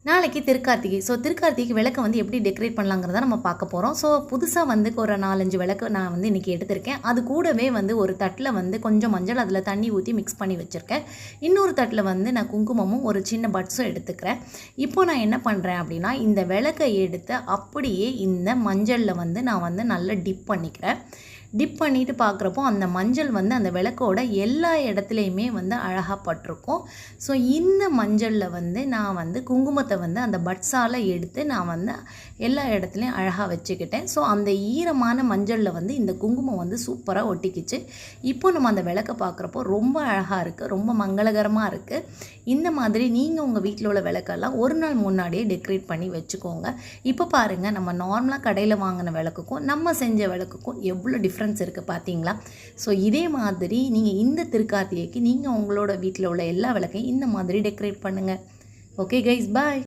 நாளைக்கு திருக்கார்த்திகை. ஸோ திருக்கார்த்திகைக்கு விளக்க வந்து எப்படி டெக்கரேட் பண்ணலாங்கிறத நம்ம பார்க்க போகிறோம். ஸோ புதுசாக வந்து ஒரு 4-5 விளக்கு நான் வந்து இன்றைக்கி எடுத்திருக்கேன். அது கூடவே வந்து ஒரு தட்டில் வந்து கொஞ்சம் மஞ்சள் அதில் தண்ணி ஊற்றி மிக்ஸ் பண்ணி வச்சுருக்கேன். இன்னொரு தட்டில் வந்து நான் குங்குமமும் ஒரு சின்ன பட்ஸும் எடுத்துக்கிறேன். இப்போ நான் என்ன பண்ணுறேன் அப்படின்னா, இந்த விளக்கை எடுத்து அப்படியே இந்த மஞ்சளில் வந்து நான் வந்து நல்லா டிப் பண்ணிக்கிறேன். டிப் பண்ணிவிட்டு பார்க்குறப்போ அந்த மஞ்சள் வந்து அந்த விளக்கோட எல்லா இடத்துலையுமே வந்து அழகாக பட்டிருக்கும். ஸோ இந்த மஞ்சளில் வந்து நான் வந்து குங்குமத்தை வந்து அந்த பட்ஸால் எடுத்து நான் வந்து எல்லா இடத்துலையும் அழகாக வச்சுக்கிட்டேன். ஸோ அந்த ஈரமான மஞ்சளில் வந்து இந்த குங்குமம் வந்து சூப்பராக ஒட்டிக்கிச்சு. இப்போ நம்ம அந்த விளக்கை பார்க்குறப்போ ரொம்ப அழகாக இருக்குது, ரொம்ப மங்களகரமாக இருக்குது. இந்த மாதிரி நீங்கள் உங்கள் வீட்டில் உள்ள விளக்கெல்லாம் ஒரு நாள் முன்னாடியே டெக்கரேட் பண்ணி வச்சுக்கோங்க. இப்போ பாருங்கள், நம்ம நார்மலாக கடையில் வாங்கின விளக்குக்கும் நம்ம செஞ்ச விளக்குக்கும் எவ்வளோ டிஃப்ரென்ஸ் இருக்குது பார்த்தீங்களா? ஸோ இதே மாதிரி நீங்கள் இந்த திருக்கார்த்திகைக்கு நீங்கள் உங்களோட வீட்டில் உள்ள எல்லா விளக்கையும் இந்த மாதிரி டெக்கரேட் பண்ணுங்கள். ஓகே கைஸ், பாய்.